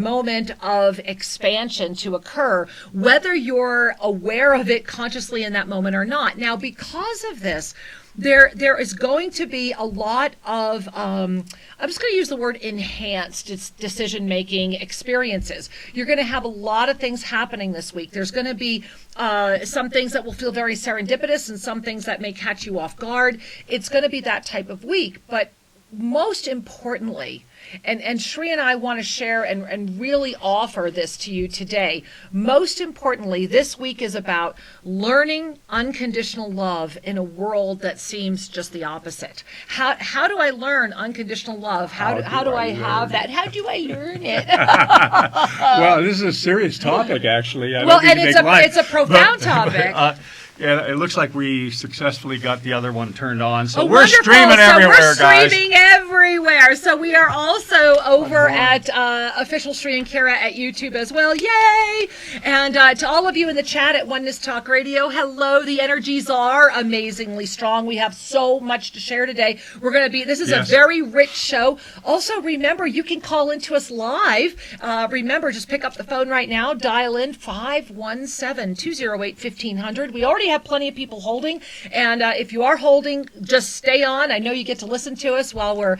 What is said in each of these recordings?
moment of expansion to occur, whether you're aware of it consciously in that moment or not. Now, because of this, there is going to be a lot of, I'm just going to use the word enhanced decision-making experiences. You're going to have a lot of things happening this week. There's going to be some things that will feel very serendipitous and some things that may catch you off guard. It's going to be that type of week. But most importantly, and Shri and I want to share and really offer this to you today. Most importantly, this week is about learning unconditional love in a world that seems just the opposite. How do I learn unconditional love? How do I have that? How do I learn it? Well, this is a serious topic, actually. It's a profound topic. Yeah, it looks like we successfully got the other one turned on. So we're streaming everywhere, guys. We're streaming everywhere. So we are also over at Official Shri and Kira at YouTube as well. Yay! And to all of you in the chat at Oneness Talk Radio, hello. The energies are amazingly strong. We have so much to share today. This is a very rich show. Also, remember, you can call into us live. Remember, just pick up the phone right now. Dial in 517-208-1500. We already have plenty of people holding, and if you are holding, just stay on. I know you get to listen to us while we're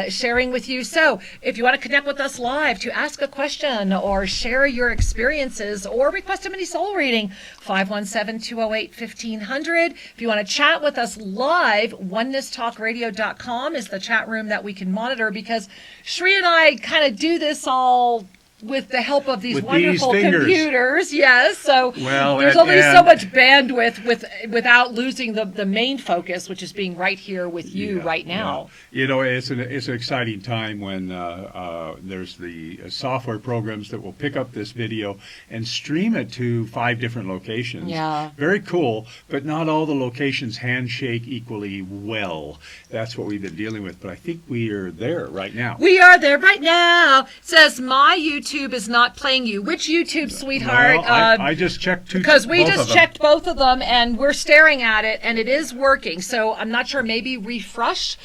sharing with you. So if you want to connect with us live to ask a question or share your experiences or request a mini soul reading, 517-208-1500. If you want to chat with us live, onenesstalkradio.com is the chat room that we can monitor, because Shri and I kind of do this all with the help of these wonderful computers, yes. So there's only so much bandwidth without losing the main focus, which is being right here with you right now. Yeah. You know, it's an exciting time when there's the software programs that will pick up this video and stream it to 5 different locations. Yeah. Very cool, but not all the locations handshake equally well. That's what we've been dealing with, but I think we are there right now. We are there right now. It says my YouTube is not playing you. Which YouTube, sweetheart? Well, I just checked because we just checked both of them, and we're staring at it, and it is working. So I'm not sure. Maybe refresh.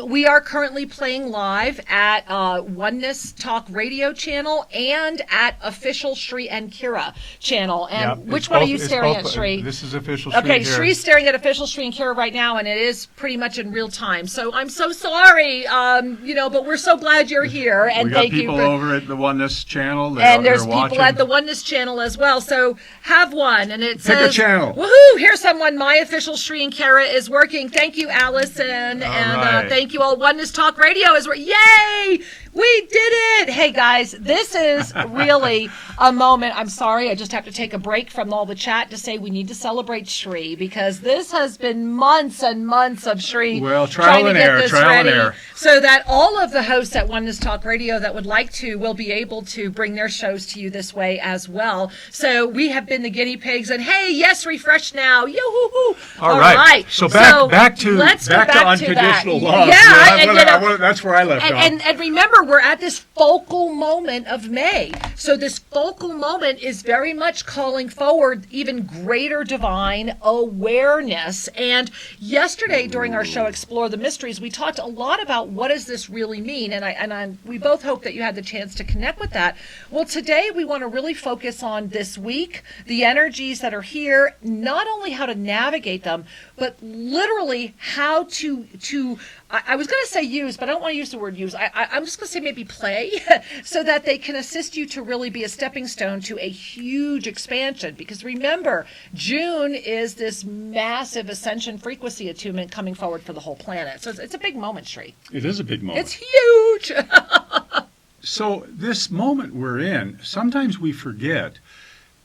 We are currently playing live at Oneness Talk Radio channel and at Official Shri and Kira channel. And which one are you staring at, Shri? This is Official Shri. Okay, Shri's staring at Official Shri and Kira right now, and it is pretty much in real time. So I'm so sorry, but we're so glad you're here, and thank you. We got people over at the Oneness channel. And there's people at the Oneness channel as well. So have one, and it says, pick a channel. Woohoo! Here's someone. My Official Shri and Kara is working. Thank you, Allison, thank you all. Oneness Talk Radio is working. Yay! We did it! Hey guys, this is really a moment. I'm sorry, I just have to take a break from all the chat to say we need to celebrate Shri, because this has been months and months of Shri trial and error, so that all of the hosts at Oneness Talk Radio that would like to will be able to bring their shows to you this way as well. So we have been the guinea pigs, and hey, yes, refresh now. Yoo-hoo-hoo. All right. So back to unconditional love. Yeah, that's where I left off. And remember, we're at this focal moment of May. So this focal moment is very much calling forward even greater divine awareness. And yesterday during our show, Explore the Mysteries, we talked a lot about what does this really mean. And we both hope that you had the chance to connect with that. Well, today we want to really focus on this week, the energies that are here, not only how to navigate them, but literally how to I was going to say use, but I don't want to use the word use. I'm just going to say maybe play so that they can assist you to really be a stepping stone to a huge expansion. Because remember, June is this massive ascension frequency attunement coming forward for the whole planet. So it's a big moment, Shri. It is a big moment. It's huge. So this moment we're in, sometimes we forget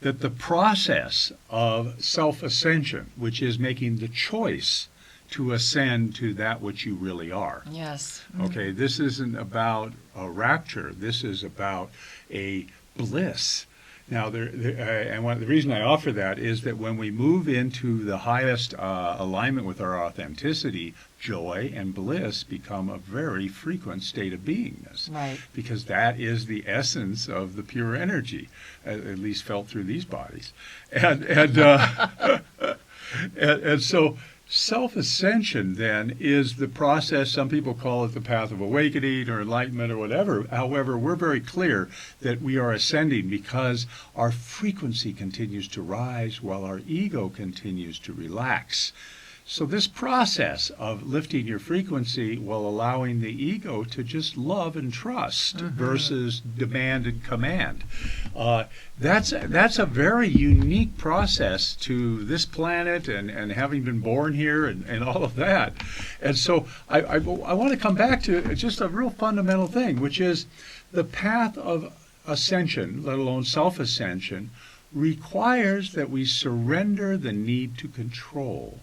that the process of self-ascension, which is making the choice to ascend to that which you really are. Yes. Okay, this isn't about a rapture. This is about a bliss. Now, the reason I offer that is that when we move into the highest alignment with our authenticity, joy and bliss become a very frequent state of beingness. Right. Because that is the essence of the pure energy, at least felt through these bodies. And so Self-ascension, then, is the process, some people call it the path of awakening or enlightenment or whatever. However, we're very clear that we are ascending because our frequency continues to rise while our ego continues to relax. So this process of lifting your frequency while allowing the ego to just love and trust versus demand and command, that's a very unique process to this planet and having been born here and all of that. And so I want to come back to just a real fundamental thing, which is the path of ascension, let alone self-ascension, requires that we surrender the need to control.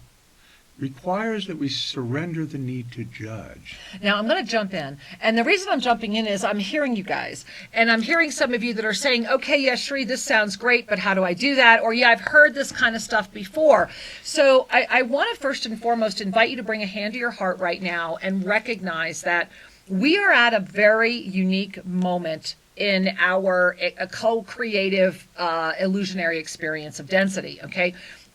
Requires that we surrender the need to judge. Now, I'm going to jump in. And the reason I'm jumping in is I'm hearing you guys. And I'm hearing some of you that are saying, okay, yeah, Sri, this sounds great, but how do I do that? Or, yeah, I've heard this kind of stuff before. So I want to first and foremost invite you to bring a hand to your heart right now and recognize that we are at a very unique moment in our co-creative illusionary experience of density, okay?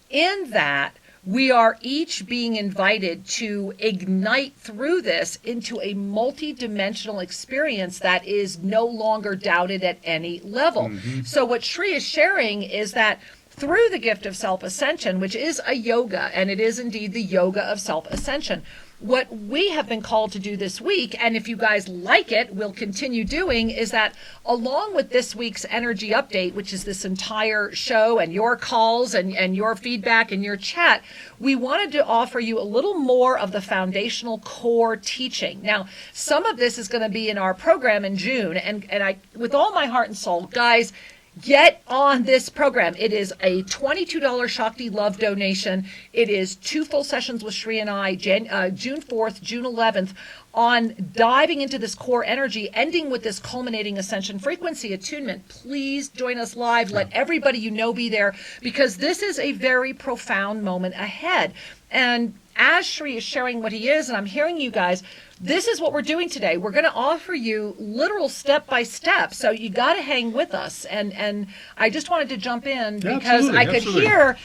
In that, we are each being invited to ignite through this into a multi-dimensional experience that is no longer doubted at any level. So what Sri is sharing is that through the gift of self-ascension, which is a yoga, and it is indeed the yoga of self-ascension, what we have been called to do this week, and if you guys like it, we'll continue doing, is that along with this week's energy update, which is this entire show and your calls and your feedback and your chat, we wanted to offer you a little more of the foundational core teaching. Now, some of this is going to be in our program in June, and I, with all my heart and soul, guys, get on this program. It is a $22 Shakti Love donation. It is 2 full sessions with Sri and I, June 4th, June 11th, on diving into this core energy, ending with this culminating ascension frequency attunement. Please join us live. Let everybody you know be there, because this is a very profound moment ahead. And as Sri is sharing what he is, and I'm hearing you guys, this is what we're doing today. We're going to offer you literal step by step. So you got to hang with us. And I just wanted to jump in because I could hear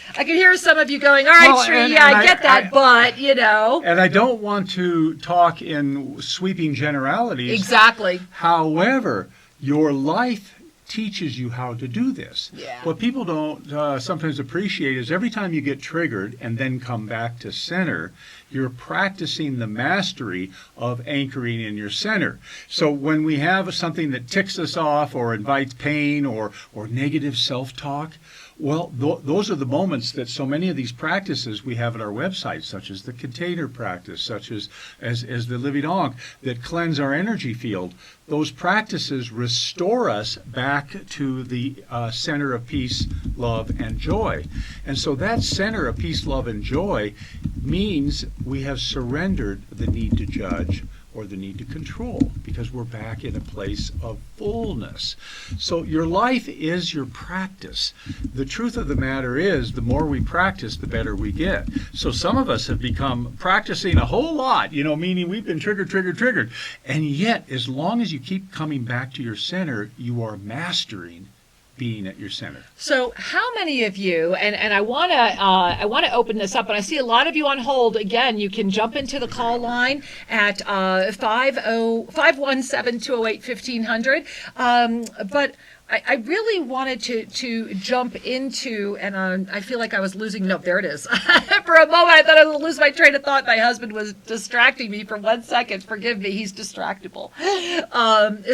some of you going, all right, Sri, I get that, but, you know. And I don't want to talk in sweeping generalities. Exactly. However, your life teaches you how to do this. Yeah. What people don't sometimes appreciate is every time you get triggered and then come back to center, you're practicing the mastery of anchoring in your center. So when we have something that ticks us off or invites pain or negative self-talk, well, those are the moments that so many of these practices we have at our website, such as the container practice, such as the Living Ankh, that cleanse our energy field. Those practices restore us back to the center of peace, love, and joy. And so that center of peace, love, and joy means we have surrendered the need to judge or the need to control, because we're back in a place of fullness. So your life is your practice. The truth of the matter is, the more we practice, the better we get. So some of us have become practicing a whole lot, meaning we've been triggered. And yet, as long as you keep coming back to your center, you are mastering being at your center. So how many of you, and I want to open this up, and I see a lot of you on hold. Again, you can jump into the call line at 517-208-1500. But I really wanted to jump into, and I feel like I was losing, no, there it is. For a moment, I thought I was going to lose my train of thought. My husband was distracting me for 1 second. Forgive me, he's distractible.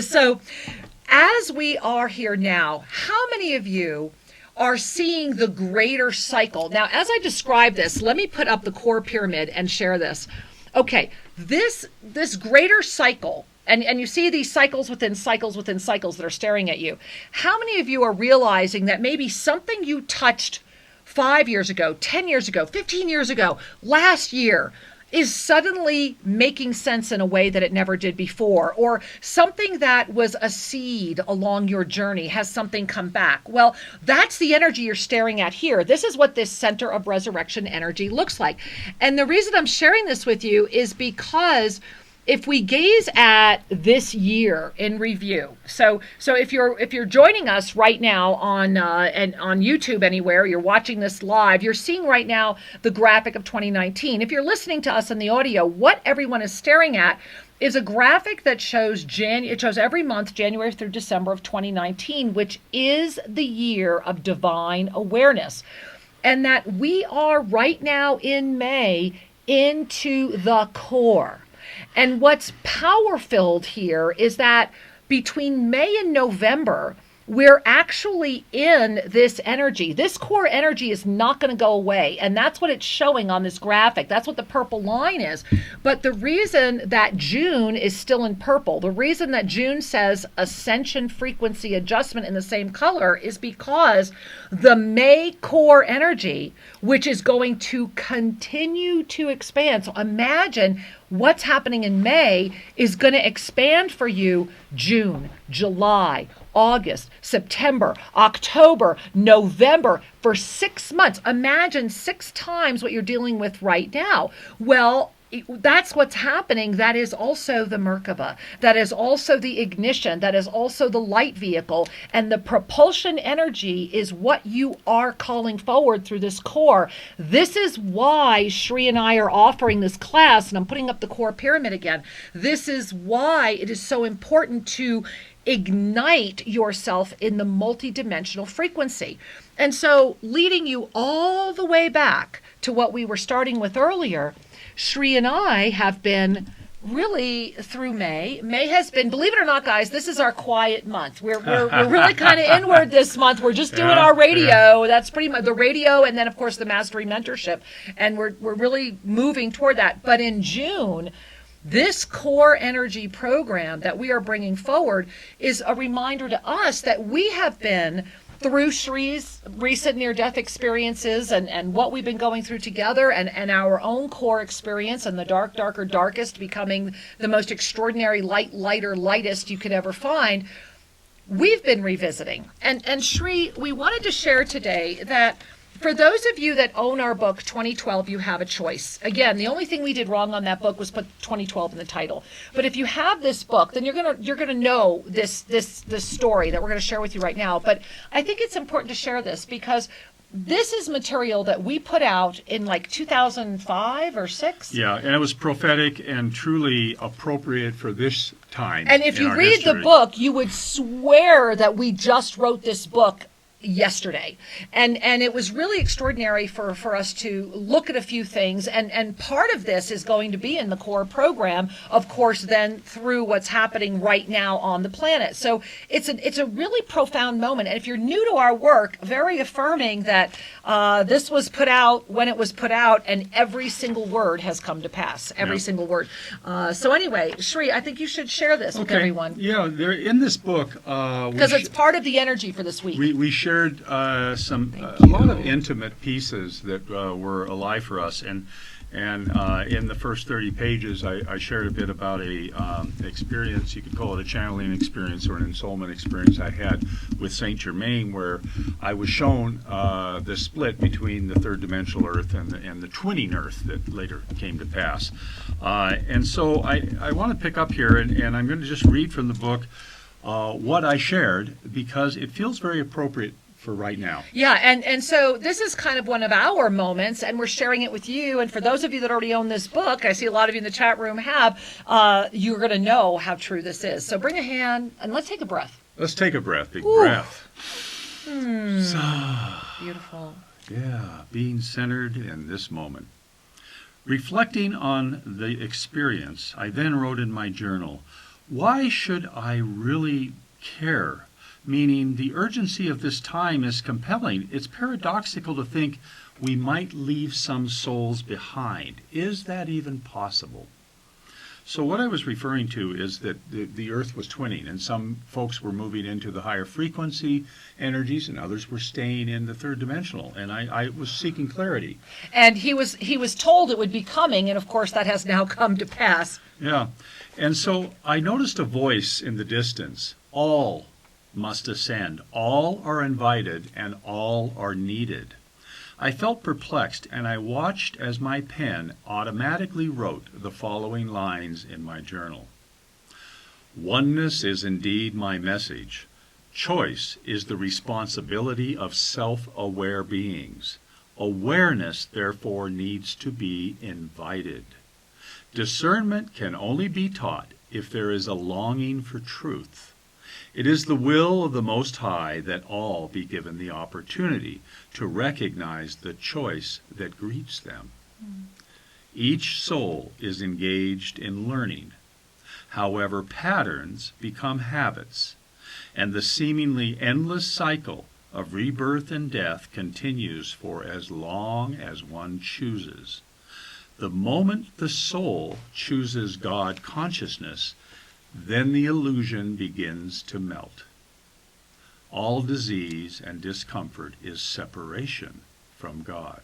So as we are here now, how many of you are seeing the greater cycle? Now, as I describe this, let me put up the core pyramid and share this. Okay, this greater cycle, and you see these cycles within cycles within cycles that are staring at you. How many of you are realizing that maybe something you touched 5 years ago, 10 years ago, 15 years ago, last year, is suddenly making sense in a way that it never did before, or something that was a seed along your journey has something come back? Well, that's the energy you're staring at here. This is what this center of resurrection energy looks like. And the reason I'm sharing this with you is because if we gaze at this year in review, so if you're joining us right now on and on YouTube anywhere, you're watching this live, you're seeing right now the graphic of 2019. If you're listening to us in the audio, what everyone is staring at is a graphic that shows it shows every month, January through December of 2019, which is the year of divine awareness. And that we are right now in May into the core. And what's power-filled here is that between May and November, we're actually in this energy. This core energy is not going to go away. And that's what it's showing on this graphic. That's what the purple line is. But the reason that June is still in purple, the reason that June says ascension frequency adjustment in the same color is because the May core energy, which is going to continue to expand. So imagine what's happening in May is going to expand for you June, July, August, September, October, November, for 6 months. Imagine 6 times what you're dealing with right now. Well, that's what's happening. That is also the Merkaba. That is also the ignition. That is also the light vehicle. And the propulsion energy is what you are calling forward through this core. This is why Sri and I are offering this class, and I'm putting up the core pyramid again. This is why it is so important to ignite yourself in the multidimensional frequency. And so leading you all the way back to what we were starting with earlier, Sri and I have been really through May. May has been, believe it or not, guys, this is our quiet month. We're really kind of inward this month. We're just doing our radio. That's pretty much the radio, and then of course the mastery mentorship, and we're really moving toward that. But in June, this core energy program that we are bringing forward is a reminder to us that we have been through Shri's recent near-death experiences and what we've been going through together and our own core experience and the dark, darker, darkest becoming the most extraordinary light, lighter, lightest you could ever find. We've been revisiting. And Shri, we wanted to share today that for those of you that own our book, 2012, you have a choice. Again, the only thing we did wrong on that book was put 2012 in the title. But if you have this book, then you're gonna know this story that we're gonna share with you right now. But I think it's important to share this because this is material that we put out in like 2005 or 6. Yeah, and it was prophetic and truly appropriate for this time. And if you read the book, you would swear that we just wrote this book yesterday. And it was really extraordinary for us to look at a few things. And part of this is going to be in the core program, of course, then through what's happening right now on the planet. So it's a really profound moment. And if you're new to our work, very affirming that this was put out when it was put out, and every single word has come to pass. Every single word. So anyway, Shri, I think you should share this with everyone. Yeah, they're in this book. Because it's part of the energy for this week. We shared a lot of intimate pieces that were alive for us, and in the first 30 pages, I shared a bit about a experience. You could call it a channeling experience or an ensoulment experience I had with Saint Germain, where I was shown the split between the third dimensional Earth and the twinning Earth that later came to pass. And so I want to pick up here, and I'm going to just read from the book what I shared, because it feels very appropriate for right now. Yeah, and so this is kind of one of our moments, and we're sharing it with you. And for those of you that already own this book, I see a lot of you in the chat room have, you're going to know how true this is. So bring a hand, and let's take a breath. Let's take a breath, big breath. Beautiful. Yeah, being centered in this moment. Reflecting on the experience, I then wrote in my journal, why should I really care? Meaning the urgency of this time is compelling. It's paradoxical to think we might leave some souls behind. Is that even possible? So what I was referring to is that the Earth was twinning, and some folks were moving into the higher frequency energies, and others were staying in the third dimensional. And I was seeking clarity. And he was told it would be coming, and of course that has now come to pass. Yeah. And so I noticed a voice in the distance. All must ascend. All are invited, and all are needed. I felt perplexed, and I watched as my pen automatically wrote the following lines in my journal. Oneness is indeed my message. Choice is the responsibility of self-aware beings. Awareness, therefore, needs to be invited. Discernment can only be taught if there is a longing for truth. It is the will of the Most High that all be given the opportunity to recognize the choice that greets them. Each soul is engaged in learning. However, patterns become habits, and the seemingly endless cycle of rebirth and death continues for as long as one chooses. The moment the soul chooses God consciousness, then the illusion begins to melt. All disease and discomfort is separation from God.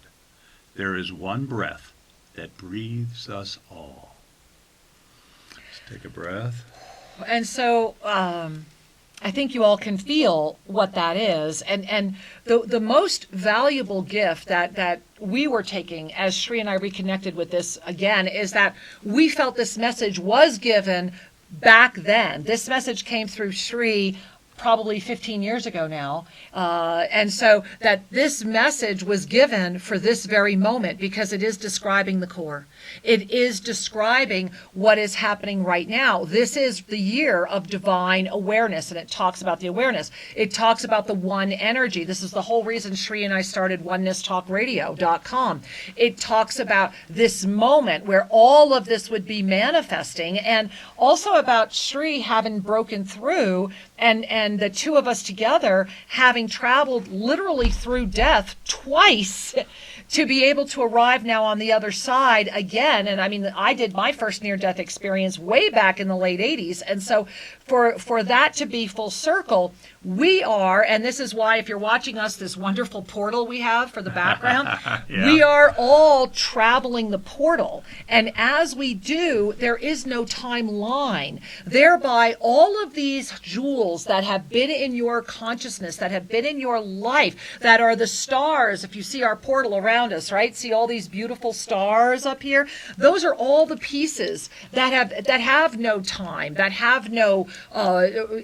There is one breath that breathes us all. Let's take a breath. And so I think you all can feel what that is. And the most valuable gift that we were taking as Sri and I reconnected with this again is that we felt this message was given back then. This message came through Sri probably 15 years ago now. And so that this message was given for this very moment because it is describing the core. It is describing what is happening right now. This is the year of divine awareness, and it talks about the awareness. It talks about the one energy. This is the whole reason Sri and I started onenesstalkradio.com. It talks about this moment where all of this would be manifesting, and also about Sri having broken through and the two of us together having traveled literally through death twice to be able to arrive now on the other side again. And I mean, I did my first near-death experience way back in the late 80s. And so for that to be full circle, we are, and this is why if you're watching us, this wonderful portal we have for the background, Yeah. We are all traveling the portal. And as we do, there is no timeline. Thereby, all of these jewels that have been in your consciousness, that have been in your life, that are the stars, if you see our portal around us, right? See all these beautiful stars up here? Those are all the pieces that have no time, that have no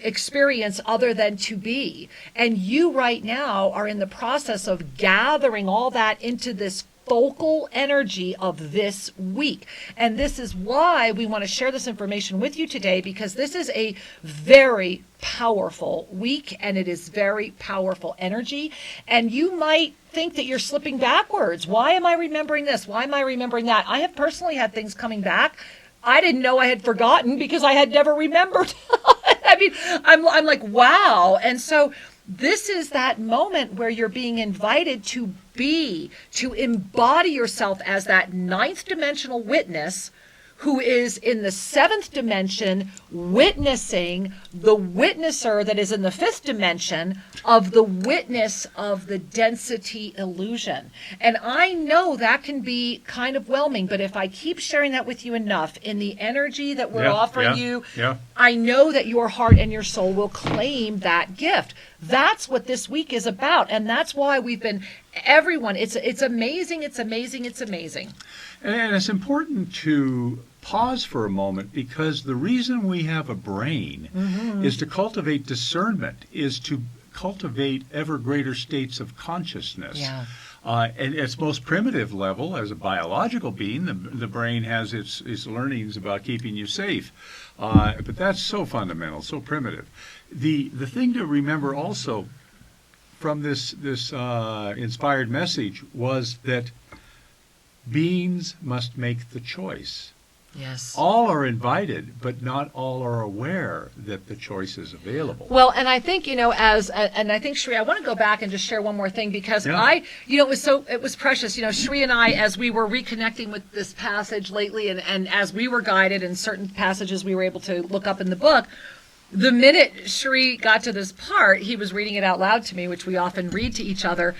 experience other than to be. And you right now are in the process of gathering all that into this focal energy of this week. And this is why we want to share this information with you today, because this is a very powerful week and it is very powerful energy. And you might think that you're slipping backwards. Why am I remembering this? Why am I remembering that? I have personally had things coming back I didn't know I had forgotten because I had never remembered. I mean, I'm like, wow. And so this is that moment where you're being invited to embody yourself as that ninth dimensional witness who is in the seventh dimension witnessing the witnesser that is in the fifth dimension of the witness of the density illusion. And I know that can be kind of whelming, but if I keep sharing that with you enough in the energy that we're offering you, I know that your heart and your soul will claim that gift. That's what this week is about. And that's why we've been, everyone, it's amazing, it's amazing, it's amazing. And it's important to pause for a moment, because the reason we have a brain is to cultivate discernment, is to cultivate ever greater states of consciousness. Yeah. And its most primitive level, as a biological being, the brain has its learnings about keeping you safe. But that's so fundamental, so primitive. The thing to remember also from this inspired message was that beings must make the choice. Yes. All are invited, but not all are aware that the choice is available. Well, and I think, and I think, Sri, I want to go back and just share one more thing, because it was precious. Sri and I, as we were reconnecting with this passage lately, and as we were guided in certain passages we were able to look up in the book, the minute Sri got to this part, he was reading it out loud to me, which we often read to each other.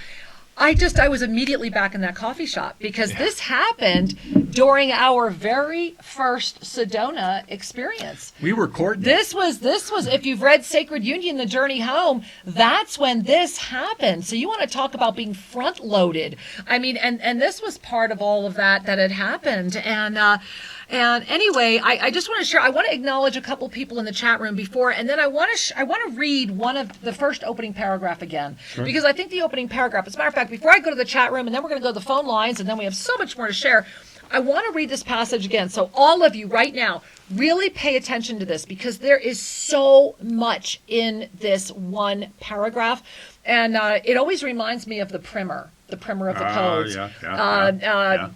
I was immediately back in that coffee shop because this happened during our very first Sedona experience. We were courting. This was, if you've read Sacred Union, The Journey Home, that's when this happened. So you want to talk about being front loaded. I mean, and this was part of all of that had happened. And anyway, I just want to share, I want to acknowledge a couple people in the chat room before, and then I want to read one of the first opening paragraph again, because I think the opening paragraph, as a matter of fact, before I go to the chat room, and then we're going to go to the phone lines, and then we have so much more to share, I want to read this passage again. So all of you right now, really pay attention to this, because there is so much in this one paragraph, and it always reminds me of the primer of the codes.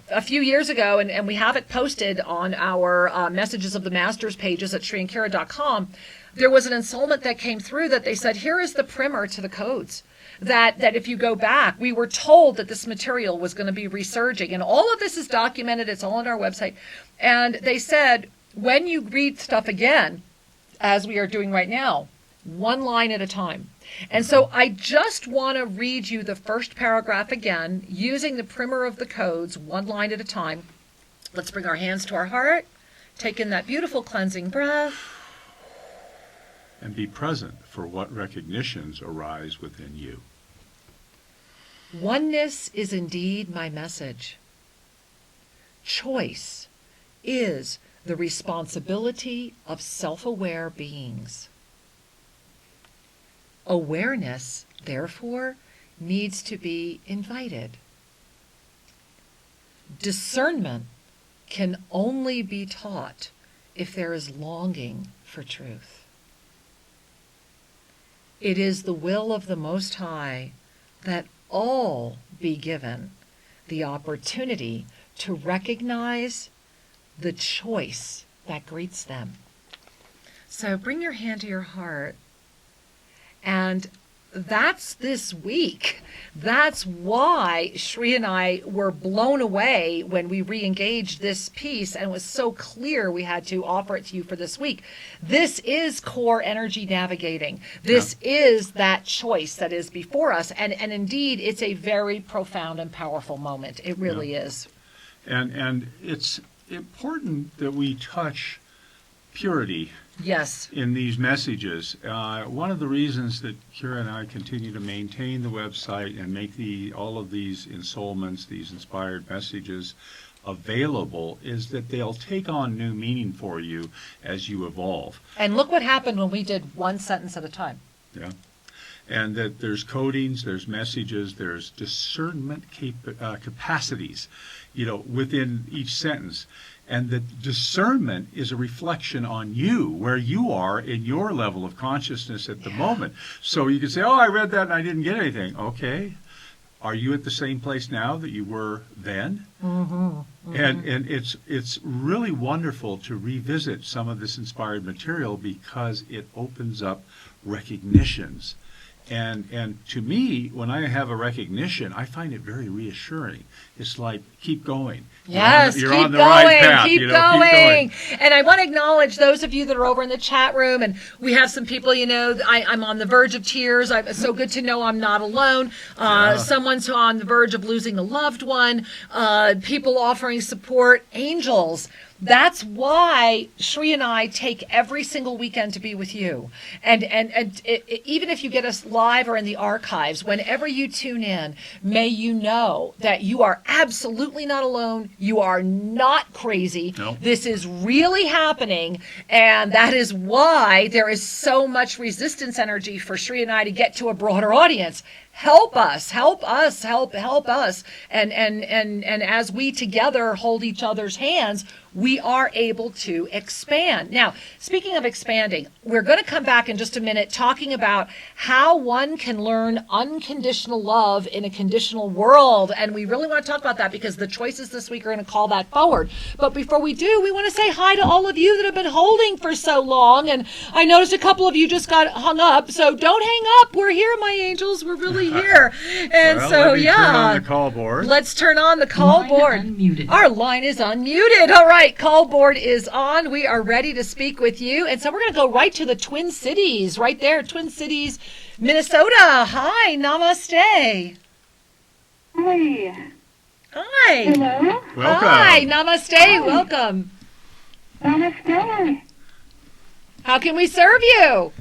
A few years ago, and we have it posted on our Messages of the Masters pages at ShriandKira.com, there was an ensoulment that came through that they said, here is the primer to the codes. That if you go back, we were told that this material was going to be resurging, and all of this is documented. It's all on our website. And they said, when you read stuff again, as we are doing right now, one line at a time. And so I just want to read you the first paragraph again, using the primer of the codes, one line at a time. Let's bring our hands to our heart, take in that beautiful cleansing breath. And be present for what recognitions arise within you. Oneness is indeed my message. Choice is the responsibility of self-aware beings. Awareness, therefore, needs to be invited. Discernment can only be taught if there is longing for truth. It is the will of the Most High that all be given the opportunity to recognize the choice that greets them. So bring your hand to your heart. And that's this week. That's why Shri and I were blown away when we re-engaged this piece, and it was so clear we had to offer it to you for this week. This is core energy navigating. This is that choice that is before us. And indeed, it's a very profound and powerful moment. It really is. And it's important that we touch purity. Yes. In these messages. One of the reasons that Kira and I continue to maintain the website and make all of these ensoulments, these inspired messages available, is that they'll take on new meaning for you as you evolve. And look what happened when we did one sentence at a time. Yeah. And that there's codings, there's messages, there's discernment capacities, within each sentence. And that discernment is a reflection on you, where you are in your level of consciousness at the moment. So you can say, I read that and I didn't get anything. Okay. Are you at the same place now that you were then? Mm-hmm. And it's really wonderful to revisit some of this inspired material, because it opens up recognitions. And to me, when I have a recognition, I find it very reassuring. It's like, keep going. Yes, you're keep on the going, right path, keep going. And I want to acknowledge those of you that are over in the chat room, and we have some people, I'm on the verge of tears. It's so good to know I'm not alone. Someone's on the verge of losing a loved one, people offering support, angels. That's why Shri and I take every single weekend to be with you. And even if you get us live or in the archives, whenever you tune in, may you know that you are absolutely not alone. You are not crazy. No. This is really happening. And that is why there is so much resistance energy for Shri and I to get to a broader audience. Help us. And as we together hold each other's hands, we are able to expand. Now, speaking of expanding, we're going to come back in just a minute talking about how one can learn unconditional love in a conditional world. And we really want to talk about that, because the choices this week are going to call that forward. But before we do, we want to say hi to all of you that have been holding for so long. And I noticed a couple of you just got hung up. So don't hang up. We're here, my angels. We're really here. And turn on the call board. Let's turn on the call board. Unmuted. Our line is unmuted. All right. Call board is on. We are ready to speak with you. And so we're going to go right to the Twin Cities, right there, Twin Cities, Minnesota. Hi, namaste. Hi. Hi. Hello. Welcome. Hi. Namaste. Welcome. Namaste. How can we serve you?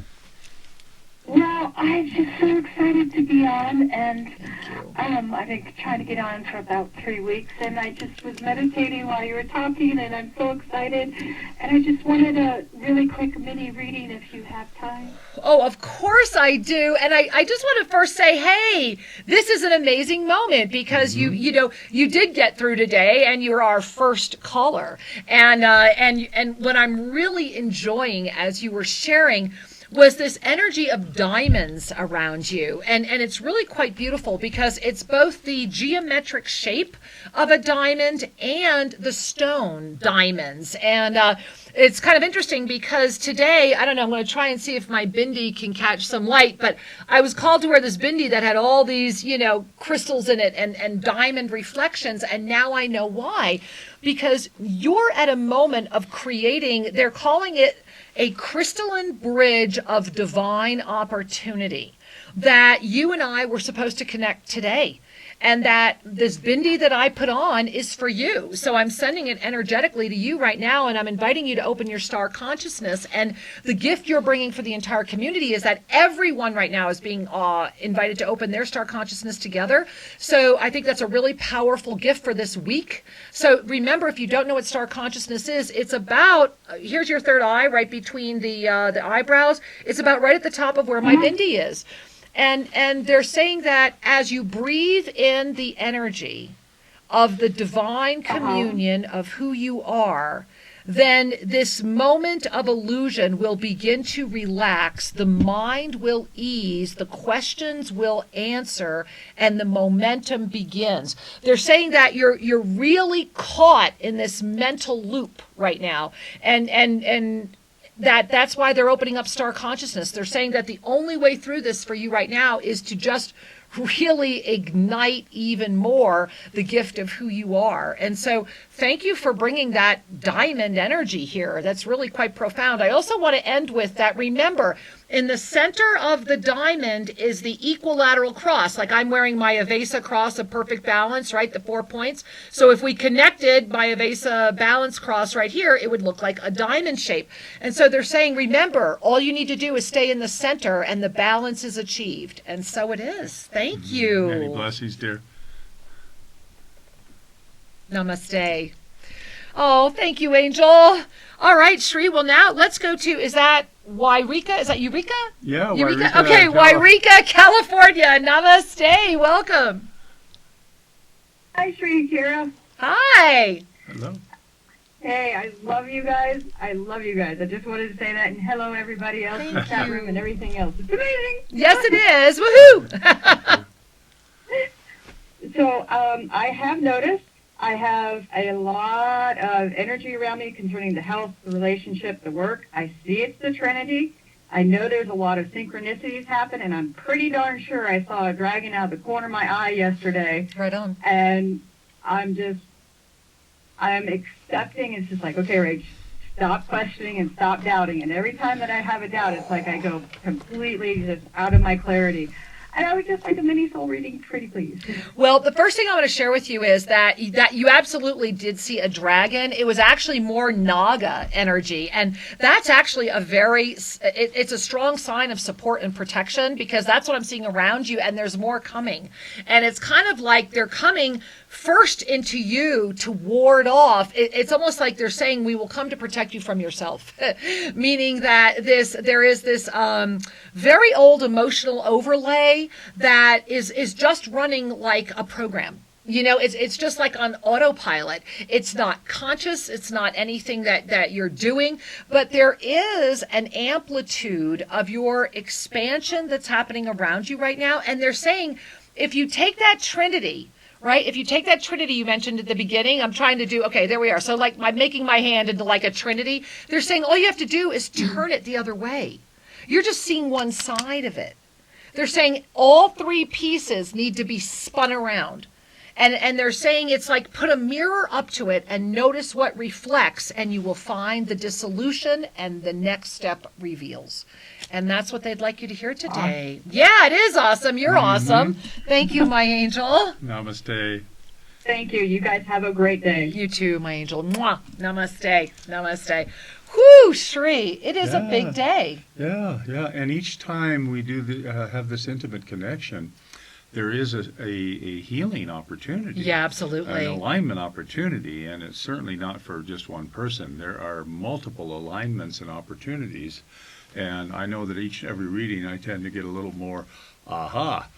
Well, I'm just so excited to be on, and Thank you. I've been trying to get on for about 3 weeks, and I just was meditating while you were talking, and I'm so excited, and I just wanted a really quick mini reading if you have time. Oh, of course I do. And I just want to first say, hey, this is an amazing moment because you did get through today and you're our first caller. And what I'm really enjoying as you were sharing was this energy of diamonds around you. And it's really quite beautiful because it's both the geometric shape of a diamond and the stone diamonds. And it's kind of interesting because today, I don't know, I'm going to try and see if my bindi can catch some light, but I was called to wear this bindi that had all these, crystals in it and diamond reflections. And now I know why. Because you're at a moment of creating, they're calling it a crystalline bridge of divine opportunity that you and I were supposed to connect today. And that this bindi that I put on is for you. So I'm sending it energetically to you right now, and I'm inviting you to open your star consciousness. And the gift you're bringing for the entire community is that everyone right now is being invited to open their star consciousness together. So I think that's a really powerful gift for this week. So remember, if you don't know what star consciousness is, it's about, here's your third eye right between the eyebrows. It's about right at the top of where my bindi is. And they're saying that as you breathe in the energy of the divine communion of who you are, then this moment of illusion will begin to relax, the mind will ease, the questions will answer, and the momentum begins. They're saying that you're really caught in this mental loop right now. And that's why they're opening up star consciousness. They're saying that the only way through this for you right now is to just really ignite even more the gift of who you are. And so thank you for bringing that diamond energy here. That's really quite profound. I also want to end with that. Remember, in the center of the diamond is the equilateral cross. Like I'm wearing my Avesa cross of perfect balance, right? The 4 points. So if we connected my Avesa balance cross right here, it would look like a diamond shape. And so they're saying, remember, all you need to do is stay in the center and the balance is achieved. And so it is. Thank you. Many blessings, dear. Namaste. Oh, thank you, Angel. All right, Shri. Well, now let's go to, is that Wairika? Is that Eureka? Yeah, Eureka. Wairika, Okay, Wairika, California. Namaste. Welcome. Hi, Sri and Kira. Hi. Hello. Hey, I love you guys. I love you guys. I just wanted to say that, and hello, everybody else in the chat room and everything else. It's amazing. Yes, it is. Woohoo. So I have noticed I have a lot of energy around me concerning the health, the relationship, the work. I see it's the Trinity. I know there's a lot of synchronicities happen, and I'm pretty darn sure I saw a dragon out of the corner of my eye yesterday. Right on. And I'm accepting. It's just like, okay, Rach, stop questioning and stop doubting. And every time that I have a doubt, it's like I go completely just out of my clarity. And I would just like a mini soul reading, pretty please. Well, the first thing I want to share with you is that you absolutely did see a dragon. It was actually more Naga energy. And that's actually it's a strong sign of support and protection because that's what I'm seeing around you. And there's more coming. And it's kind of like they're coming first into you to ward off. It's almost like they're saying we will come to protect you from yourself, meaning that there is this very old emotional overlay that is just running like a program. It's just like on autopilot. It's not conscious. It's not anything that you're doing, but there is an amplitude of your expansion that's happening around you right now. And they're saying, if you take that Trinity, right? If you take that Trinity you mentioned at the beginning, I'm trying to do, okay, there we are. So like I'm making my hand into like a Trinity. They're saying all you have to do is turn it the other way. You're just seeing one side of it. They're saying all three pieces need to be spun around. And they're saying it's like put a mirror up to it and notice what reflects, and you will find the dissolution and the next step reveals. And that's what they'd like you to hear today. Yeah, it is awesome. You're awesome. Thank you, my angel. Namaste. Thank you. You guys have a great day. You too, my angel. Mwah. Namaste. Namaste. Whoo, Shri, it is a big day. Yeah. And each time we do have this intimate connection, there is a healing opportunity. Yeah, absolutely. An alignment opportunity, and it's certainly not for just one person. There are multiple alignments and opportunities, and I know that each and every reading I tend to get a little more aha.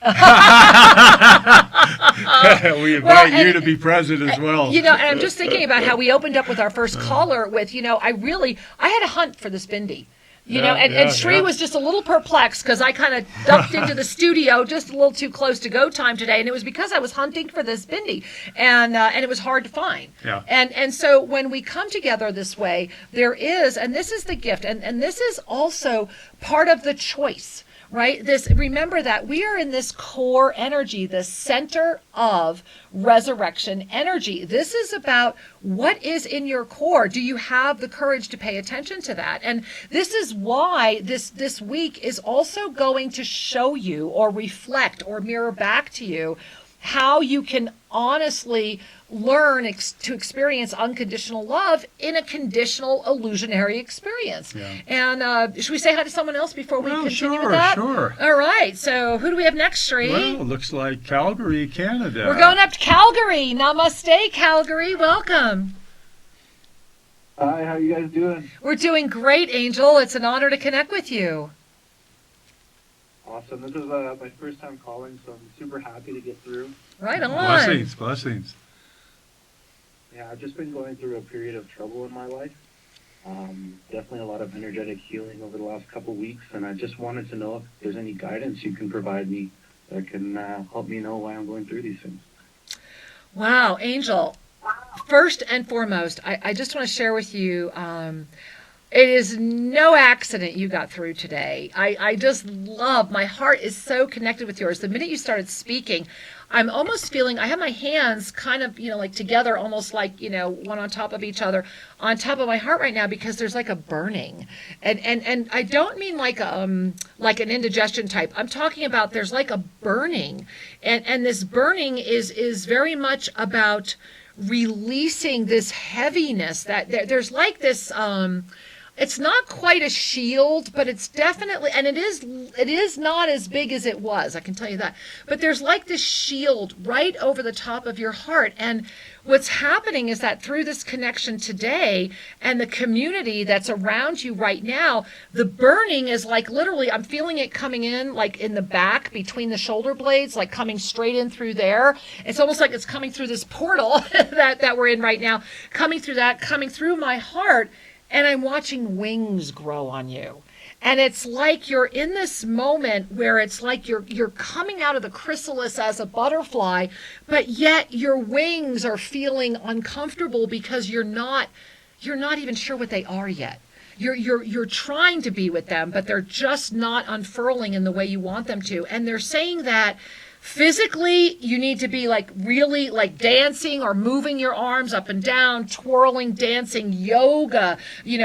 We invite you to be present as well. And I'm just thinking about how we opened up with our first caller with, I had a hunt for this bindi. And Shri was just a little perplexed because I kind of ducked into the studio just a little too close to go time today, and it was because I was hunting for this bindi, and it was hard to find. Yeah. And so when we come together this way, there is, and this is the gift, and this is also part of the choice. Right? Remember that we are in this core energy, the center of resurrection energy. This is about what is in your core. Do you have the courage to pay attention to that? And this is why this week is also going to show you or reflect or mirror back to you how you can honestly learn to experience unconditional love in a conditional illusionary experience. Yeah. And should we say hi to someone else before we continue with Sure, that? sure. All right. So who do we have next, Shri? Well, it looks like Calgary, Canada. We're going up to Calgary. Namaste, Calgary. Welcome. Hi, how you guys doing? We're doing great, Angel. It's an honor to connect with you. Awesome. This is my first time calling, so I'm super happy to get through. Right on. Blessings. Yeah, I've just been going through a period of trouble in my life. Definitely a lot of energetic healing over the last couple of weeks, and I just wanted to know if there's any guidance you can provide me that can help me know why I'm going through these things. Wow, Angel. First and foremost, I just want to share with you, it is no accident you got through today. I just love, my heart is so connected with yours. The minute you started speaking, I'm almost feeling, I have my hands kind of, like together, almost like, one on top of each other, on top of my heart right now, because there's like a burning. And I don't mean like an indigestion type. I'm talking about there's like a burning. And this burning is very much about releasing this heaviness that there's like this, it's not quite a shield, but it's definitely, and it is not as big as it was, I can tell you that. But there's like this shield right over the top of your heart. And what's happening is that through this connection today and the community that's around you right now, the burning is like literally, I'm feeling it coming in like in the back between the shoulder blades, like coming straight in through there. It's almost like it's coming through this portal that we're in right now, coming through my heart. And I'm watching wings grow on you. And it's like you're in this moment where it's like you're coming out of the chrysalis as a butterfly, but yet your wings are feeling uncomfortable because you're not even sure what they are yet. You're trying to be with them, but they're just not unfurling in the way you want them to. And they're saying that physically, you need to be like really like dancing or moving your arms up and down, twirling, dancing, yoga,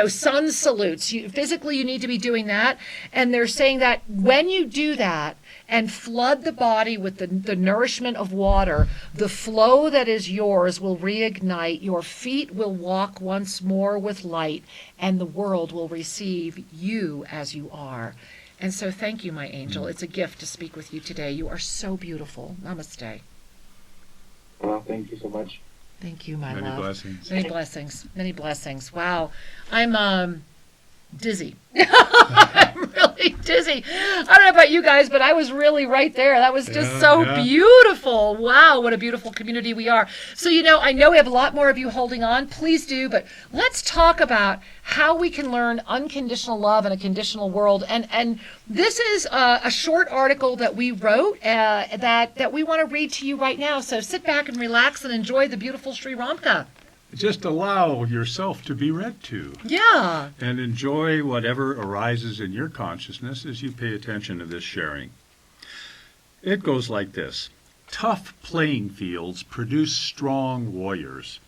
sun salutes. Physically, you need to be doing that. And they're saying that when you do that and flood the body with the nourishment of water, the flow that is yours will reignite. Your feet will walk once more with light, and the world will receive you as you are. And so thank you, my angel. It's a gift to speak with you today. You are so beautiful. Namaste. Well, thank you so much. Thank you, my Many love. blessings. Many blessings. Many blessings. Wow. I'm dizzy. I'm really dizzy. I don't know about you guys, but I was really right there. That was just so beautiful. Wow, what a beautiful community we are. So, I know we have a lot more of you holding on. Please do, but let's talk about how we can learn unconditional love in a conditional world. And this is a short article that we wrote that we want to read to you right now. So sit back and relax and enjoy the beautiful Sri Ramka. Just allow yourself to be read to. Yeah. And enjoy whatever arises in your consciousness as you pay attention to this sharing. It goes like this. Tough playing fields produce strong warriors.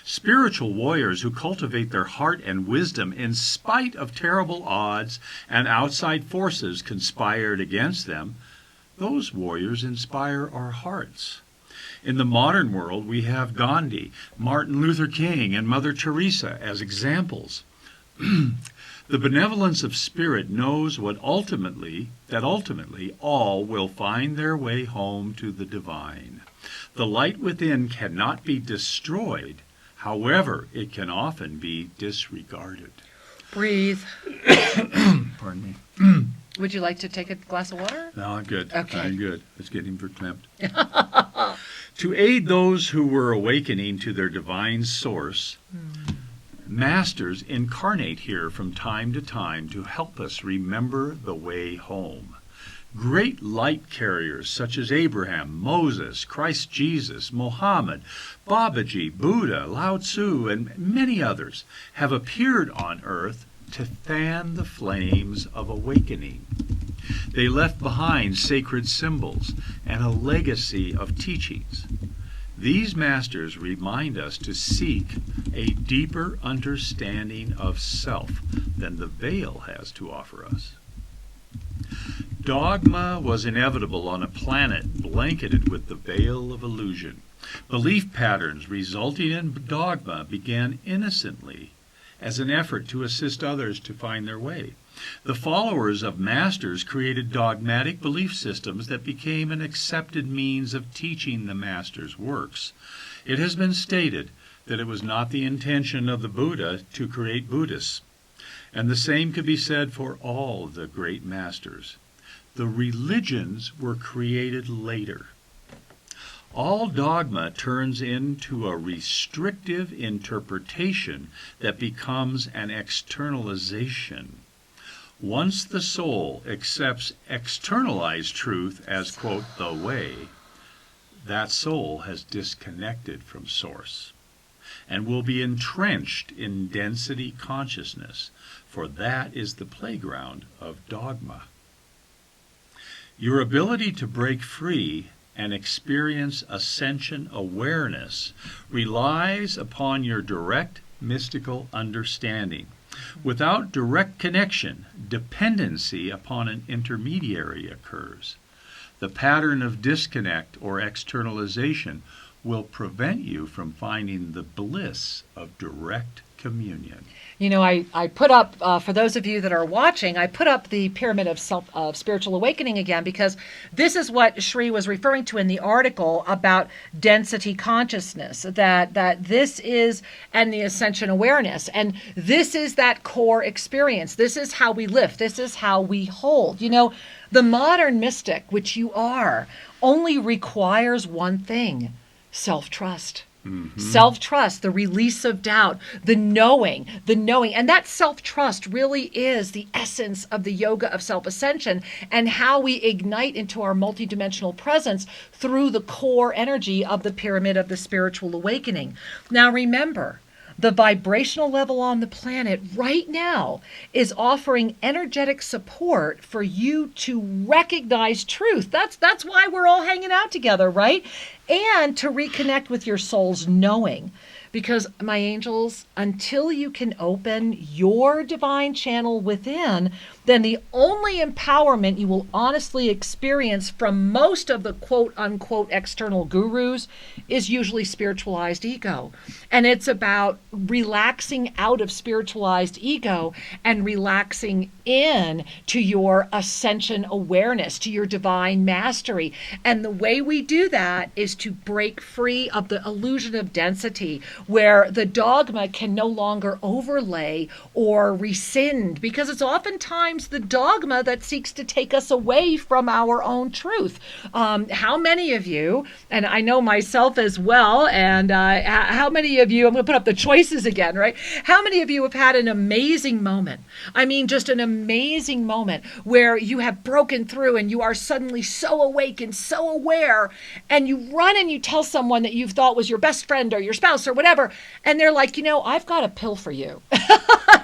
Spiritual warriors who cultivate their heart and wisdom in spite of terrible odds and outside forces conspired against them, those warriors inspire our hearts. In the modern world, we have Gandhi, Martin Luther King, and Mother Teresa as examples. The benevolence of spirit knows that ultimately all will find their way home to the divine. The light within cannot be destroyed. However, it can often be disregarded. Breathe. Pardon me. Would you like to take a glass of water? No, I'm good. Okay. I'm good. It's getting verklempt. To aid those who were awakening to their divine source, masters incarnate here from time to time to help us remember the way home. Great light carriers such as Abraham, Moses, Christ Jesus, Mohammed, Babaji, Buddha, Lao Tzu, and many others have appeared on earth to fan the flames of awakening. They left behind sacred symbols and a legacy of teachings. These masters remind us to seek a deeper understanding of self than the veil has to offer us. Dogma was inevitable on a planet blanketed with the veil of illusion. Belief patterns resulting in dogma began innocently as an effort to assist others to find their way. The followers of masters created dogmatic belief systems that became an accepted means of teaching the masters' works. It has been stated that it was not the intention of the Buddha to create Buddhists, and the same could be said for all the great masters. The religions were created later. All dogma turns into a restrictive interpretation that becomes an externalization. Once the soul accepts externalized truth as, quote, the way, that soul has disconnected from source and will be entrenched in density consciousness, for that is the playground of dogma. Your ability to break free and experience ascension awareness relies upon your direct mystical understanding. Without direct connection, dependency upon an intermediary occurs. The pattern of disconnect or externalization will prevent you from finding the bliss of direct communion. You know, I put up, for those of you that are watching, I put up the pyramid of spiritual awakening again, because this is what C.O.R.E was referring to in the article about density consciousness, that this is, and the ascension awareness, and this is that core experience. This is how we lift. This is how we hold. You know, the modern mystic, which you are, only requires one thing: self-trust. Mm-hmm. Self-trust, the release of doubt, the knowing. And that self-trust really is the essence of the yoga of self-ascension and how we ignite into our multidimensional presence through the core energy of the pyramid of the spiritual awakening. Now remember, the vibrational level on the planet right now is offering energetic support for you to recognize truth. That's why we're all hanging out together, right? And to reconnect with your soul's knowing. Because, my angels, until you can open your divine channel within, then the only empowerment you will honestly experience from most of the quote-unquote external gurus is usually spiritualized ego. And it's about relaxing out of spiritualized ego and relaxing in to your ascension awareness, to your divine mastery. And the way we do that is to break free of the illusion of density, where the dogma can no longer overlay or rescind, because it's oftentimes the dogma that seeks to take us away from our own truth. How many of you, and I know myself as well, and how many of you, I'm going to put up the choices again, right? How many of you have had an amazing moment? I mean, just an amazing moment where you have broken through and you are suddenly so awake and so aware, and you run and you tell someone that you thought was your best friend or your spouse or whatever, and they're like, I've got a pill for you.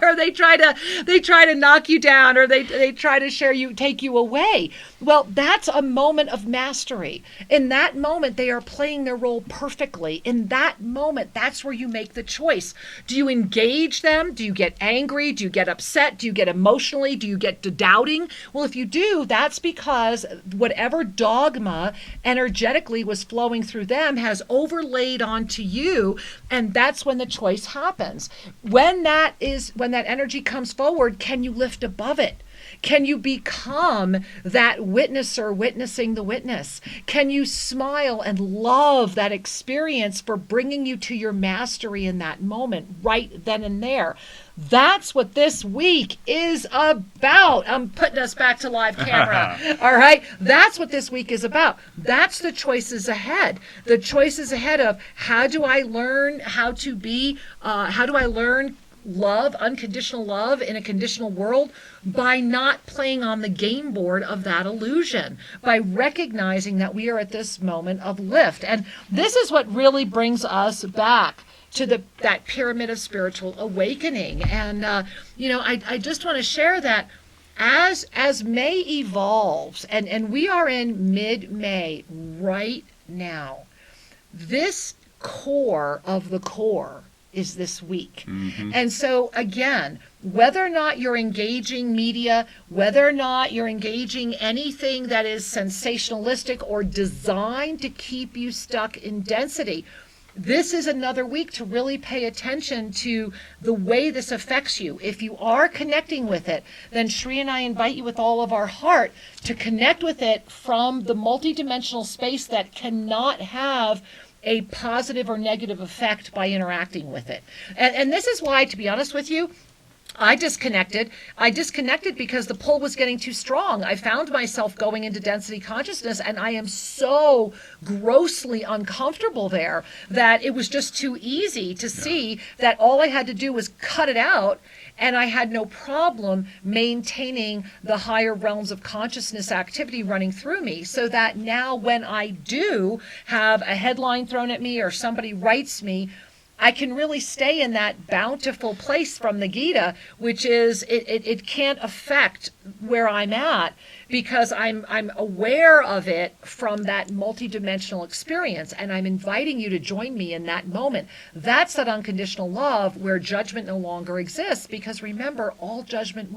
Or they try to knock you down, or they try to take you away. Well, that's a moment of mastery. In that moment, they are playing their role perfectly. In that moment, that's where you make the choice. Do you engage them? Do you get angry? Do you get upset? Do you get emotionally? Do you get to doubting? Well, if you do, that's because whatever dogma energetically was flowing through them has overlaid onto you, and that's when the choice happens. When that energy comes forward, can you lift above it? Can you become that witnesser witnessing the witness? Can you smile and love that experience for bringing you to your mastery in that moment, right then and there? That's what this week is about. I'm putting us back to live camera. All right. That's what this week is about. That's the choices ahead. The choices ahead of how do I learn how to be, how do I learn love, unconditional love in a conditional world, by not playing on the game board of that illusion, by recognizing that we are at this moment of lift. And this is what really brings us back to that pyramid of spiritual awakening. And I just want to share that as May evolves, and we are in mid-May right now, this core of the core is this week. Mm-hmm. And so again, whether or not you're engaging media, whether or not you're engaging anything that is sensationalistic or designed to keep you stuck in density, this is another week to really pay attention to the way this affects you. If you are connecting with it, then Shri and I invite you with all of our heart to connect with it from the multidimensional space that cannot have a positive or negative effect by interacting with it. And this is why, to be honest with you, I disconnected. Because the pull was getting too strong. I found myself going into density consciousness, and I am so grossly uncomfortable there that it was just too easy to see that all I had to do was cut it out, and I had no problem maintaining the higher realms of consciousness activity running through me, so that now when I do have a headline thrown at me or somebody writes me, I can really stay in that bountiful place from the Gita, which is it can't affect where I'm at, because I'm aware of it from that multidimensional experience, and I'm inviting you to join me in that moment. That's that unconditional love where judgment no longer exists, because remember, all judgment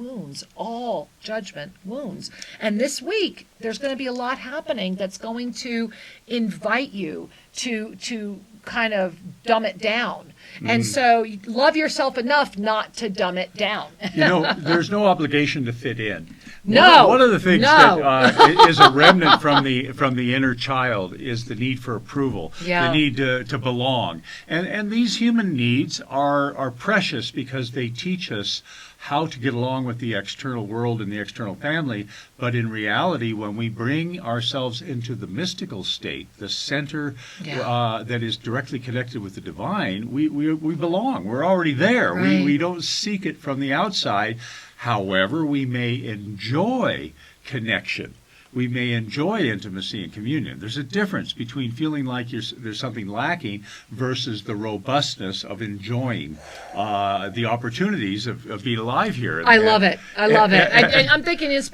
wounds. And this week, there's going to be a lot happening that's going to invite you to kind of dumb it down. And so love yourself enough not to dumb it down. There's no obligation to fit in. No. One of the things that is a remnant from the inner child is the need for approval, the need to belong. And these human needs are precious because they teach us how to get along with the external world and the external family. But in reality, when we bring ourselves into the mystical state, the center that is directly connected with the divine, we belong. We're already there. Right. We don't seek it from the outside. However, we may enjoy connection. We may enjoy intimacy and communion. There's a difference between feeling like there's something lacking versus the robustness of enjoying the opportunities of being alive here. I love it. And I'm thinking, as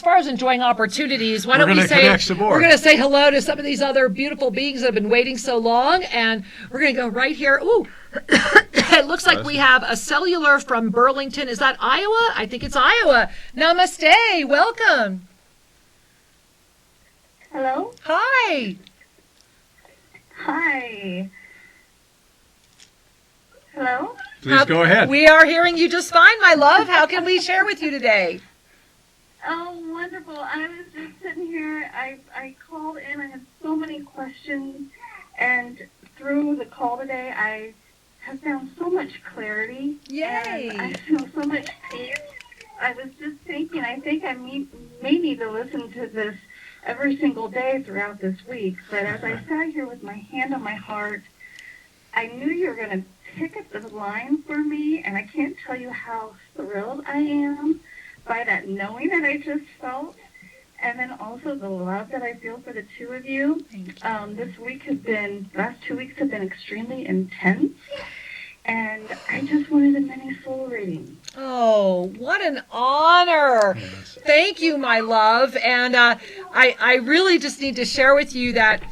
far as enjoying opportunities, why don't we say we're going to say hello to some of these other beautiful beings that have been waiting so long, and we're going to go right here. Ooh. It looks like we have a cellular from Burlington. Is that Iowa? I think it's Iowa. Namaste. Welcome. Hello? Hi. Hi. Hello? Please go ahead. We are hearing you just fine, my love. How can we share with you today? Oh, wonderful. I was just sitting here. I called in. I had so many questions. And through the call today, I have found so much clarity. Yay. And I feel so much peace. I was just thinking, I think I may need to listen to this every single day throughout this week. But as I sat here with my hand on my heart, I knew you were going to pick up the line for me, and I can't tell you how thrilled I am by that knowing that I just felt, and then also the love that I feel for the two of you. Thank you. Last 2 weeks have been extremely intense, and I just wanted a mini soul reading. Oh, what an honor. Yes. Thank you, my love. And I really just need to share with you that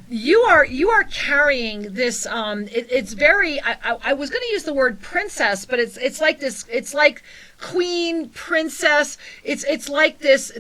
you are carrying this it's very I was going to use the word princess, but it's like this, it's like queen, princess. It's like this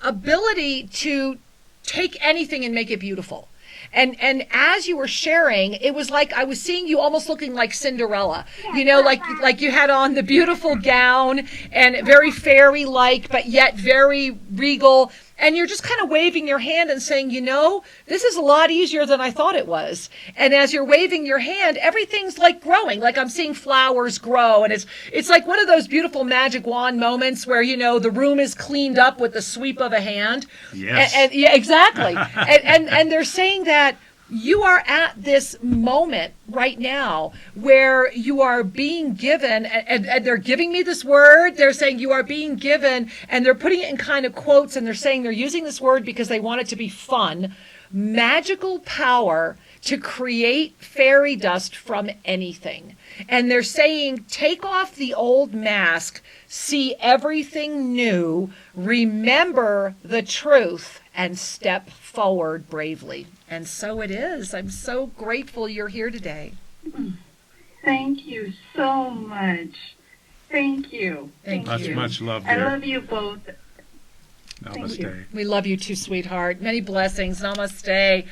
ability to take anything and make it beautiful. And as you were sharing, it was like I was seeing you almost looking like Cinderella. You know, like you had on the beautiful gown and very fairy like, but yet very regal. And you're just kind of waving your hand and saying, you know, this is a lot easier than I thought it was. And as you're waving your hand, everything's like growing. Like I'm seeing flowers grow. And it's like one of those beautiful magic wand moments where, you know, the room is cleaned up with the sweep of a hand. Yes. And yeah, exactly. and they're saying that you are at this moment right now where you are being given, and they're giving me this word. They're saying you are being given, and they're putting it in kind of quotes, and they're saying they're using this word because they want it to be fun, magical power to create fairy dust from anything. And they're saying, take off the old mask, see everything new, remember the truth, and step forward bravely. And so it is. I'm so grateful you're here today. Thank you so much. Thank you. Thank Much, you. much love, I dear. love you both. Namaste. We love you too, sweetheart. Many blessings. Namaste.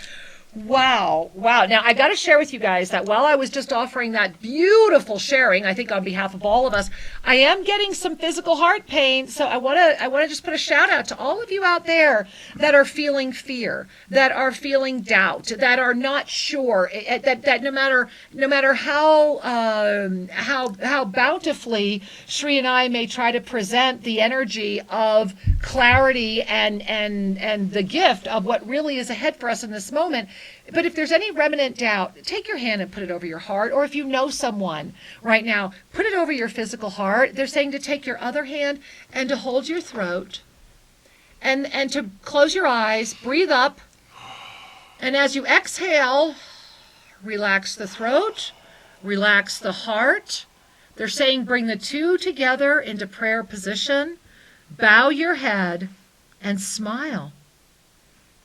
Wow. Now I got to share with you guys that while I was just offering that beautiful sharing, I think on behalf of all of us, I am getting some physical heart pain. So I want to just put a shout out to all of you out there that are feeling fear, that are feeling doubt, that are not sure, that no matter how bountifully Shri and I may try to present the energy of clarity and the gift of what really is ahead for us in this moment. But if there's any remnant doubt, take your hand and put it over your heart. Or if you know someone right now, put it over your physical heart. They're saying to take your other hand and to hold your throat and to close your eyes, breathe up. And as you exhale, relax the throat, relax the heart. They're saying bring the two together into prayer position, bow your head, and smile.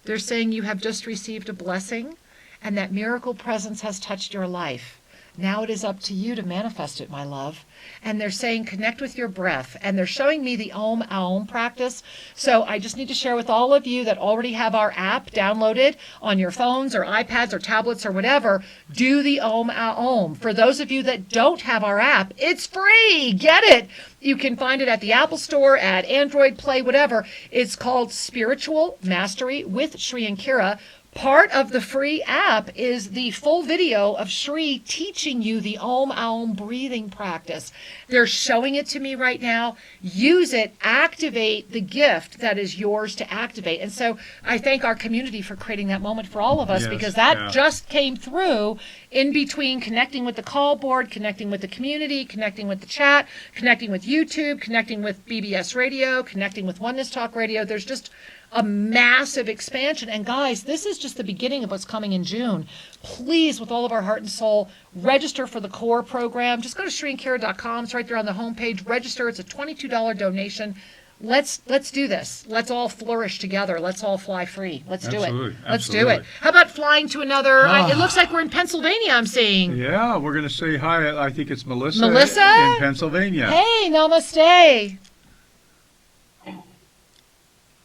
They're saying you have just received a blessing and that miracle presence has touched your life. Now it is up to you to manifest it, my love. And they're saying connect with your breath. And they're showing me the Om Aum practice. So I just need to share with all of you that already have our app downloaded on your phones or iPads or tablets or whatever, do the Om Aum. For those of you that don't have our app, it's free. Get it. You can find it at the Apple Store, at Android Play, whatever. It's called Spiritual Mastery with Shri and Kira. Part of the free app is the full video of Shri teaching you the Om Aum breathing practice. They're showing it to me right now. Use it, activate the gift that is yours to activate. And so I thank our community for creating that moment for all of us, Yes, because that yeah. just came through in between connecting with the call board, connecting with the community, connecting with the chat, connecting with YouTube, connecting with BBS Radio, connecting with Oneness Talk Radio. There's just a massive expansion. And guys, this is just the beginning of what's coming in June. Please, with all of our heart and soul, register for the C.O.R.E program. Just go to ShriandKira.com. It's right there on the homepage. Register. It's a $22 donation. Let's do this. Let's all flourish together. Let's all fly free. Let's do it. Absolutely, Let's do absolutely. it. How about flying to another? It looks like we're in Pennsylvania, I'm seeing. Yeah, we're going to say hi. I think it's Melissa. Melissa? In Pennsylvania. Hey, namaste.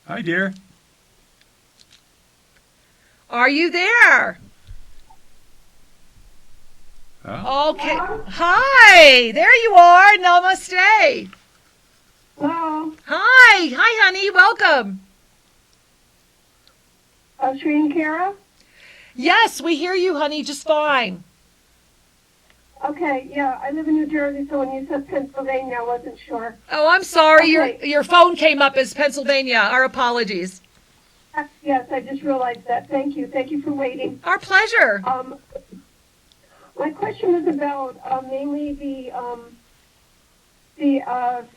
Hi, dear. Are you there? Oh. Okay. Hi. There you are. Namaste. Hello, Hi, honey, welcome. Shri and Kara. Yes, we hear you, honey, just fine. Okay, yeah, I live in New Jersey, so when you said Pennsylvania, I wasn't sure. Oh, I'm sorry, Okay. your phone came up as Pennsylvania. Our apologies. Yes, I just realized that. Thank you for waiting. Our pleasure. My question is about mainly the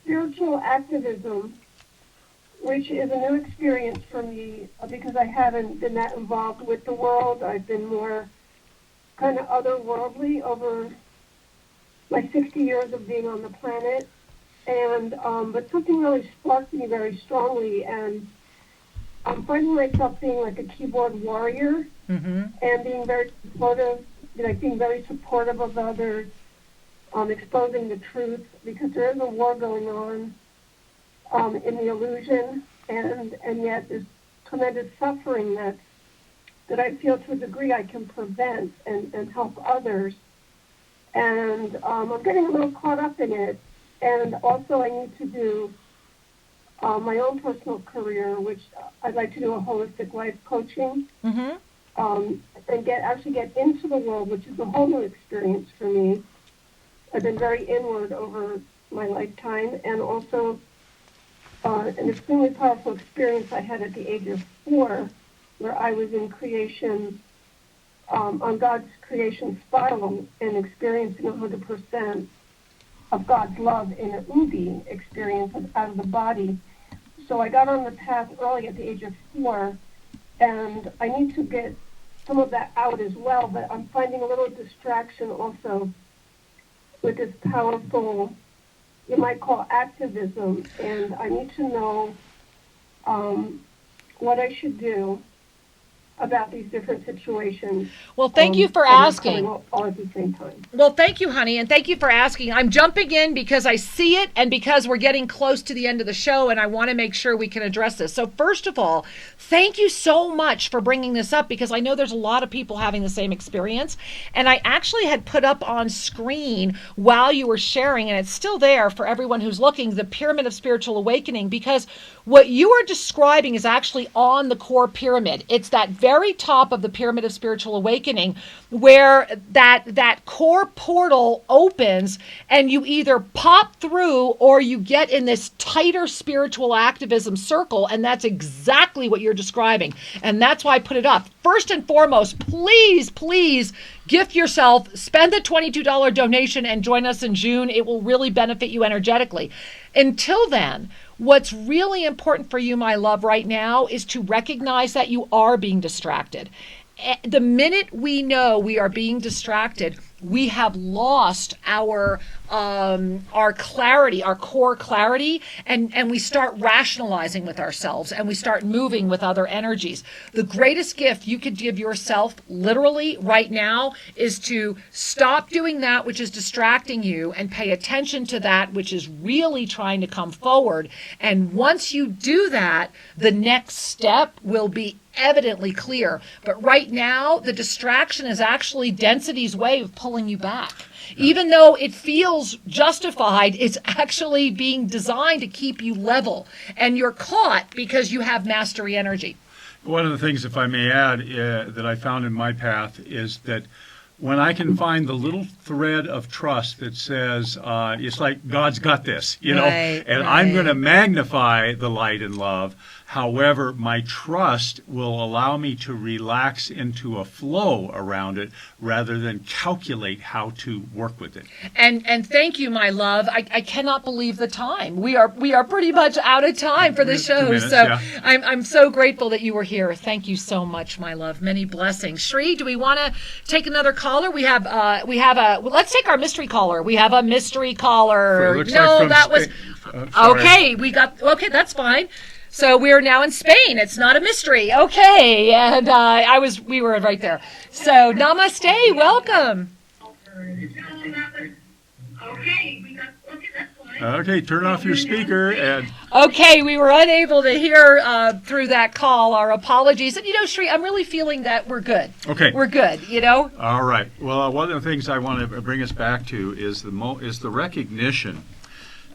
spiritual activism, which is a new experience for me because I haven't been that involved with the world. I've been more kind of otherworldly over my 60 years of being on the planet. And but something really sparked me very strongly, and I'm finding myself being like a keyboard warrior and being very supportive, being very supportive of others, exposing the truth, because there is a war going on in the illusion, and yet there's tremendous suffering that I feel to a degree I can prevent and help others. And I'm getting a little caught up in it. And also I need to do my own personal career, which I'd like to do a holistic life coaching, and actually get into the world, which is a whole new experience for me. I've been very inward over my lifetime, and also an extremely powerful experience I had at the age of 4, where I was in creation, on God's creation spiral, and experiencing 100% of God's love in an ubi experience out of the body. So I got on the path early at the age of 4, and I need to get some of that out as well, but I'm finding a little distraction also with this powerful, you might call activism, and I need to know what I should do about these different situations. Well, thank you for asking. All at the same time. Well, thank you, honey, and thank you for asking. I'm jumping in because I see it and because we're getting close to the end of the show, and I want to make sure we can address this. So first of all, thank you so much for bringing this up, because I know there's a lot of people having the same experience. And I actually had put up on screen while you were sharing, and it's still there for everyone who's looking, the Pyramid of Spiritual Awakening, because what you are describing is actually on the core pyramid. It's that very top of the Pyramid of Spiritual Awakening where that core portal opens, and you either pop through or you get in this tighter spiritual activism circle, and that's exactly what you're describing. And that's why I put it up. First and foremost, please gift yourself, spend the $22 donation, and join us in June. It will really benefit you energetically. Until then, what's really important for you, my love, right now is to recognize that you are being distracted. The minute we know we are being distracted, we have lost our clarity, our core clarity, and we start rationalizing with ourselves, and we start moving with other energies. The greatest gift you could give yourself literally right now is to stop doing that which is distracting you and pay attention to that which is really trying to come forward. And once you do that, the next step will be evidently clear. But right now, the distraction is actually density's way of pulling you back. Even though it feels justified, it's actually being designed to keep you level. And you're caught because you have mastery energy. One of the things, if I may add, that I found in my path is that when I can find the little thread of trust that says, it's like God's got this, and I'm going to magnify the light and love. However, my trust will allow me to relax into a flow around it rather than calculate how to work with it. And thank you, my love. I cannot believe the time. We are pretty much out of time for the show. 2 minutes, so yeah. I'm so grateful that you were here. Thank you so much, my love. Many blessings. Shri, do we want to take another caller? Let's take our mystery caller. We have a mystery caller. Okay, that's fine. So we are now in Spain. It's not a mystery. Okay, and we were right there. So namaste, welcome. Okay, turn off your speaker and. Okay, we were unable to hear through that call. Our apologies. And Shri, I'm really feeling that we're good. Okay, we're good. All right. Well, one of the things I want to bring us back to is the recognition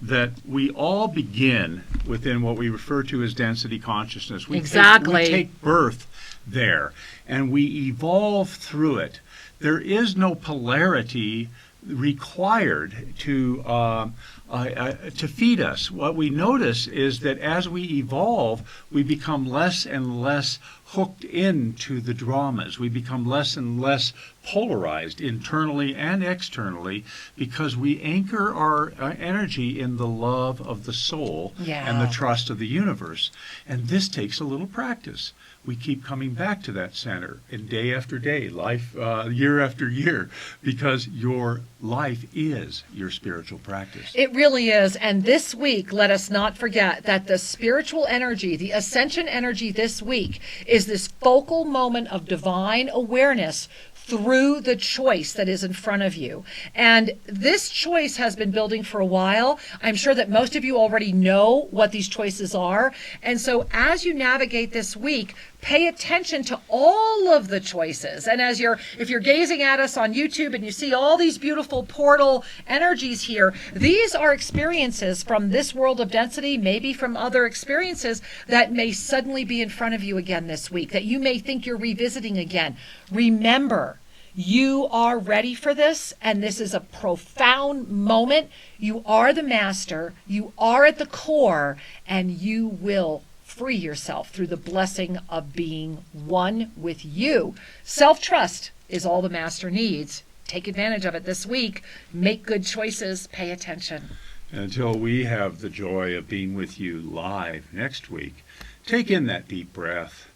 that we all begin within what we refer to as density consciousness. We take birth there, and we evolve through it. There is no polarity required to to feed us. What we notice is that as we evolve, we become less and less hooked into the dramas. We become less and less polarized internally and externally because we anchor our energy in the love of the soul and the trust of the universe. And this takes a little practice. We keep coming back to that center in day after day, life, year after year, because your life is your spiritual practice. It really is. And this week, let us not forget that the spiritual energy, the ascension energy this week, is this focal moment of divine awareness through the choice that is in front of you. And this choice has been building for a while. I'm sure that most of you already know what these choices are. And so as you navigate this week, pay attention to all of the choices. And if you're gazing at us on YouTube and you see all these beautiful portal energies here, these are experiences from this world of density, maybe from other experiences that may suddenly be in front of you again this week, that you may think you're revisiting again. Remember, you are ready for this, and this is a profound moment. You are the master, you are at the core, and you will free yourself through the blessing of being one with you. Self-trust is all the master needs. Take advantage of it this week. Make good choices. Pay attention. Until we have the joy of being with you live next week, take in that deep breath.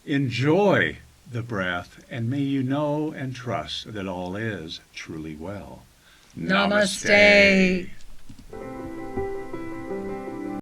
Enjoy the breath, and may you know and trust that all is truly well. Namaste.